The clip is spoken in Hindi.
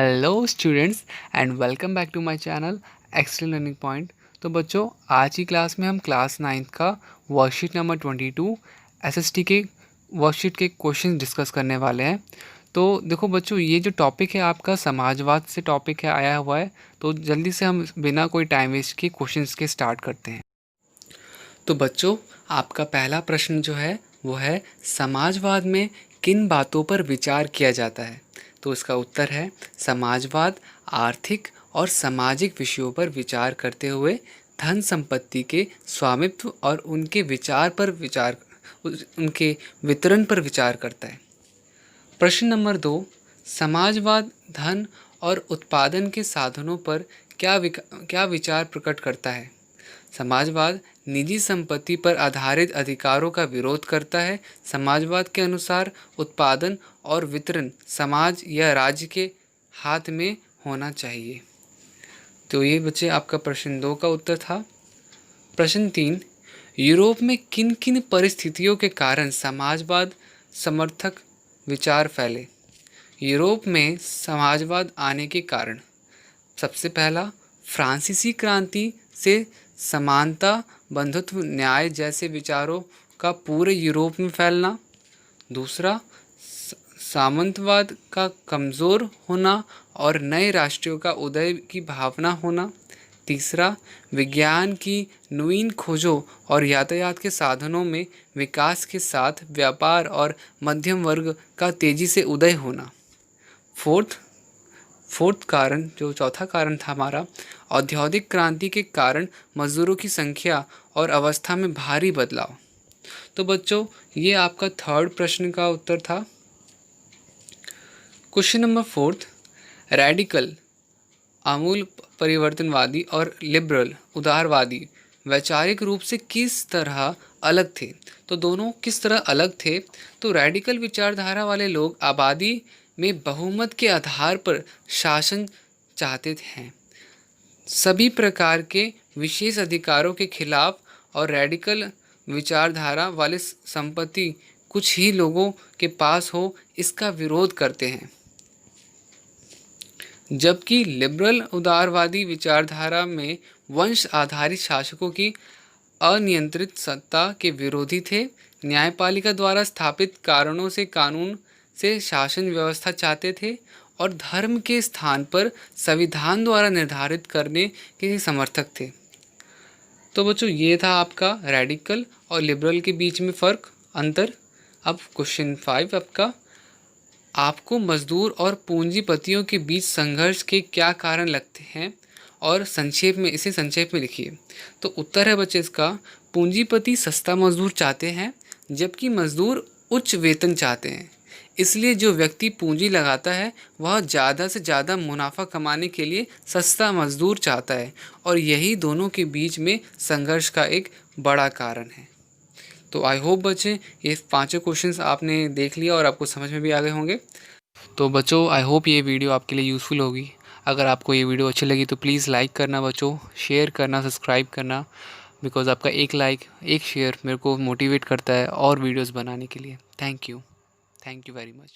Hello students and welcome back to my channel excellent learning point. तो बच्चों, आज की क्लास में हम क्लास 9th का वर्कशीट नंबर 22 एसएसटी के वर्कशीट के क्वेश्चन डिस्कस करने वाले हैं। तो देखो बच्चों, ये जो टॉपिक है आपका समाजवाद से टॉपिक है आया हुआ है। तो जल्दी से हम बिना कोई टाइम वेस्ट के क्वेश्चंस के स्टार्ट करते हैं। तो बच्चों, आपका पहला प्रश्न जो है वो है, समाजवाद में किन बातों पर विचार किया जाता है? तो इसका उत्तर है, समाजवाद आर्थिक और सामाजिक विषयों पर विचार करते हुए धन संपत्ति के स्वामित्व और उनके वितरण पर विचार करता है। प्रश्न नंबर 2, समाजवाद धन और उत्पादन के साधनों पर क्या विचार प्रकट करता है? समाजवाद निजी संपत्ति पर आधारित अधिकारों का विरोध करता है। समाजवाद के अनुसार उत्पादन और वितरण समाज या राज्य के हाथ में होना चाहिए। तो ये बच्चे आपका प्रश्न 2 का उत्तर था। प्रश्न 3, यूरोप में किन किन परिस्थितियों के कारण समाजवाद समर्थक विचार फैले? यूरोप में समाजवाद आने के कारण सबसे पहला, फ्रांसीसी क्रांति से समानता, बंधुत्व, न्याय जैसे विचारों का पूरे यूरोप में फैलना। दूसरा, सामंतवाद का कमज़ोर होना और नए राष्ट्रों का उदय की भावना होना। तीसरा, विज्ञान की नवीन खोजों और यातायात के साधनों में विकास के साथ व्यापार और मध्यम वर्ग का तेज़ी से उदय होना। फोर्थ कारण, जो चौथा कारण था हमारा, औद्योगिक क्रांति के कारण मजदूरों की संख्या और अवस्था में भारी बदलाव। तो बच्चों, ये आपका थर्ड प्रश्न का उत्तर था। क्वेश्चन नंबर 4, रेडिकल आमूल परिवर्तनवादी और लिबरल उदारवादी वैचारिक रूप से किस तरह अलग थे? तो दोनों किस तरह अलग थे? तो रेडिकल विचारधारा वाले लोग आबादी में बहुमत के आधार पर शासन चाहते हैं, सभी प्रकार के विशेष अधिकारों के खिलाफ, और रेडिकल विचारधारा वाले संपत्ति कुछ ही लोगों के पास हो इसका विरोध करते हैं। जबकि लिबरल उदारवादी विचारधारा में वंश आधारित शासकों की अनियंत्रित सत्ता के विरोधी थे, न्यायपालिका द्वारा स्थापित कानून से शासन व्यवस्था चाहते थे और धर्म के स्थान पर संविधान द्वारा निर्धारित करने के समर्थक थे। तो बच्चों, ये था आपका रेडिकल और लिबरल के बीच में अंतर। अब क्वेश्चन 5 आपको मजदूर और पूंजीपतियों के बीच संघर्ष के क्या कारण लगते हैं और इसे संक्षेप में लिखिए। तो उत्तर है बच्चे इसका, पूंजीपति सस्ता मजदूर चाहते हैं जबकि मजदूर उच्च वेतन चाहते हैं। इसलिए जो व्यक्ति पूंजी लगाता है वह ज़्यादा से ज़्यादा मुनाफा कमाने के लिए सस्ता मजदूर चाहता है, और यही दोनों के बीच में संघर्ष का एक बड़ा कारण है। तो आई होप बच्चे, ये 5 क्वेश्चंस आपने देख लिया और आपको समझ में भी आ गए होंगे। तो बच्चों, आई होप ये वीडियो आपके लिए यूज़फुल होगी। अगर आपको ये वीडियो अच्छी लगी तो प्लीज़ लाइक करना बच्चों, शेयर करना, सब्सक्राइब करना, बिकॉज़ आपका एक लाइक, एक शेयर मेरे को मोटिवेट करता है और वीडियोस बनाने के लिए। Thank you very much.